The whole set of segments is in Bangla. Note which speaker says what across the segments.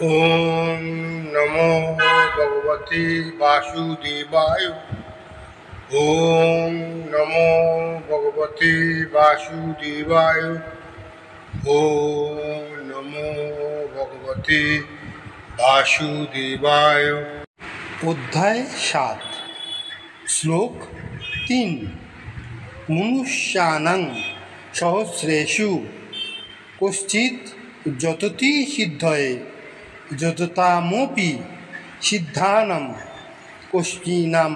Speaker 1: ओम नमो भगवते वासुदेवाय। ओम नमो भगवते वासुदेवाय। ओम नमो भगवते वासुदेवाय।
Speaker 2: অধ্যায় ৭ শ্লোক ৩ মনুষ্যানাং সহস্রেষু কশ্চিৎ যততি সিদ্ধয়ে যততামপি সিদ্ধানাং কশ্চিনাম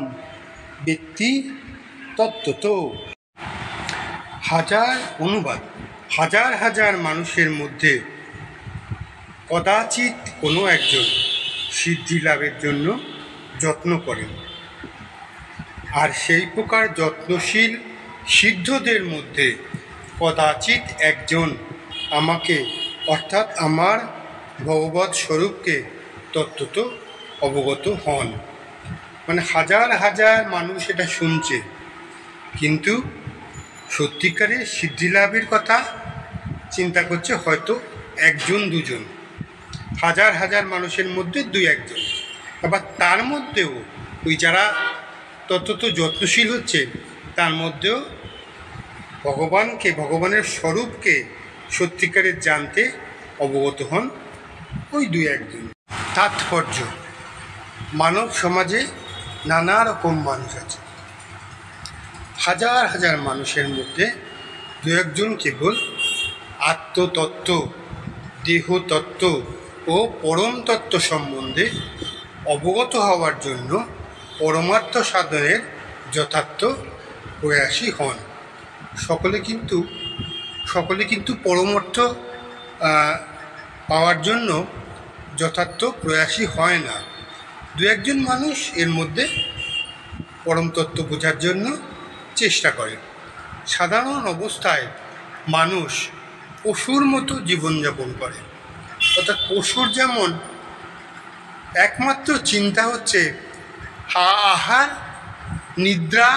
Speaker 2: ব্যক্তি তত্ত্বতো। অনুবাদ: হাজার হাজার মানুষের মধ্যে কদাচিৎ কোনো একজন সিদ্ধি লাভের জন্য যত্ন করেন, আর সেই প্রকার যত্নশীল সিদ্ধদের মধ্যে কদাচিৎ একজন আমাকে অর্থাৎ আমার ভগবৎ স্বরূপকে তত্ত্বত অবগত হন। মানে হাজার হাজার মানুষ এটা শুনছে, কিন্তু সত্যিকারের সিদ্ধি লাভের কথা চিন্তা করছে হয়তো একজন দুজন, হাজার হাজার মানুষের মধ্যে দুই একজন। আবার তার মধ্যেও ওই যারা তত্ত্বত যত্নশীল হচ্ছে তার মধ্যেও ভগবানকে, ভগবানের স্বরূপকে সত্যিকারের জানতে অবগত হন ওই দুই একজন। তাৎপর্য: মানব সমাজে নানা রকম মানুষ আছে। হাজার হাজার মানুষের মধ্যে দু একজন কেবল আত্মতত্ত্ব, দেহতত্ত্ব ও পরম তত্ত্ব সম্বন্ধে অবগত হওয়ার জন্য পরমার্থ সাধনের যথার্থ প্রয়াসী হন। সকলে কিন্তু পরমার্থ পাওয়ার জন্য যথার্থ প্রয়াসী হয় না। দু একজন মানুষ এর মধ্যে পরম তত্ত্ব বোঝার জন্য চেষ্টা করে। সাধারণ অবস্থায় মানুষ পশুর মতো জীবনযাপন করে, অর্থাৎ পশুর যেমন একমাত্র চিন্তা হচ্ছে আহার, নিদ্রা,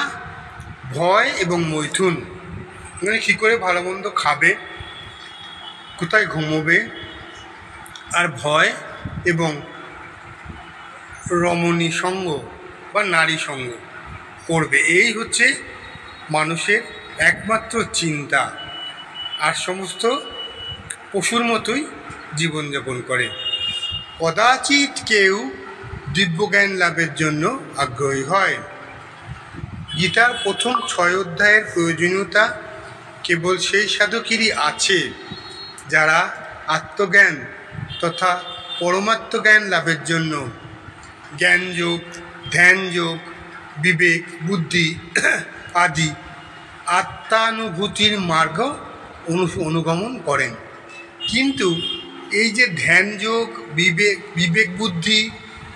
Speaker 2: ভয় এবং মৈথুন, মানে কী করে ভালো মন্দ খাবে, কোথায় ঘুমোবে, আর ভয় এবং রমণী সঙ্গ বা নারী সঙ্গ করবে, এই হচ্ছে মানুষের একমাত্র চিন্তা। আর সমস্ত পশুর মতোই জীবনযাপন করে। কদাচিৎ কেউ দিব্যজ্ঞান লাভের জন্য আগ্রহী হয়। গীতার প্রথম ৬ অধ্যায়ের প্রয়োজনীয়তা কেবল সেই সাধকেরই আছে যারা আত্মজ্ঞান তথা পরমাত্মজ্ঞান লাভের জন্য জ্ঞানযোগ, ধ্যানযোগ, বিবেক, বুদ্ধি আদি আত্মানুভূতির মার্গ অনুগমন করেন। কিন্তু এই যে ধ্যানযোগ, বিবেক বুদ্ধি,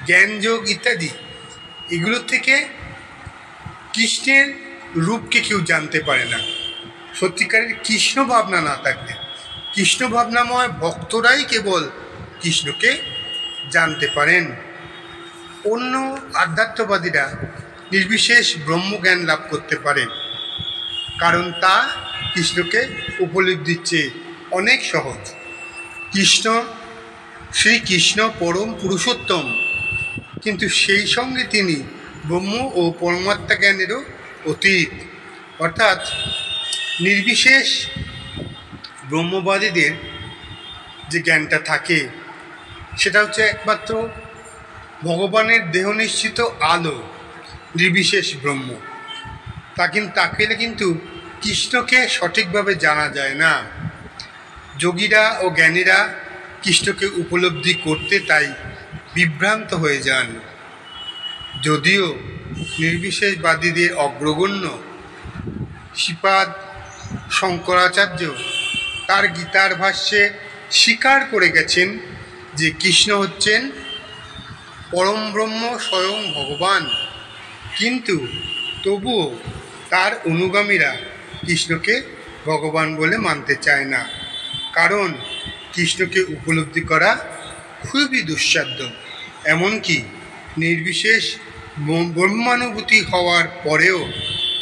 Speaker 2: জ্ঞানযোগ ইত্যাদি, এগুলো থেকে কৃষ্ণের রূপকে কেউ জানতে পারে না। সত্যিকারের কৃষ্ণ ভাবনা না থাকলে, কৃষ্ণ ভাবনাময় ভক্তরাই কেবল কৃষ্ণকে জানতে পারেন। অন্য আধ্যাত্মবাদীরা নির্বিশেষ ব্রহ্মজ্ঞান লাভ করতে পারে, কারণ তা কৃষ্ণকে উপলব্ধির চেয়ে অনেক সহজ। শ্রীকৃষ্ণ পরম পুরুষোত্তম, কিন্তু সেই সঙ্গে তিনি ব্রহ্ম ও পরমাত্মা জ্ঞানেরও অতীত। অর্থাৎ নির্বিশেষ ব্রহ্মবাদীদের যে জ্ঞানটা থাকে সেটা হচ্ছে একমাত্র ভগবানের দেহনিশ্চিত আলো, নির্বিশেষ ব্রহ্ম। তাকে কিন্তু কৃষ্ণকে সঠিকভাবে জানা যায় না। যোগীরা ও জ্ঞানীরা কৃষ্ণকে উপলব্ধি করতে তাই বিভ্রান্ত হয়ে যান। যদিও নির্বিশেষবাদীদের অগ্রগণ্য শ্রীপাদ শঙ্করাচার্য তার গীতার ভাষ্যে স্বীকার করে গেছেন যে কৃষ্ণ হচ্ছেন পরম ব্রহ্ম, স্বয়ং ভগবান, কিন্তু তবুও তার অনুগামীরা কৃষ্ণকে ভগবান বলে মানতে চায় না, কারণ কৃষ্ণকে উপলব্ধি করা খুবই দুঃসাধ্য। এমনকি নির্বিশেষ ব্রহ্মানুভূতি হওয়ার পরেও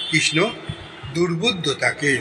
Speaker 2: কৃষ্ণ দুর্বোধ্য থাকে।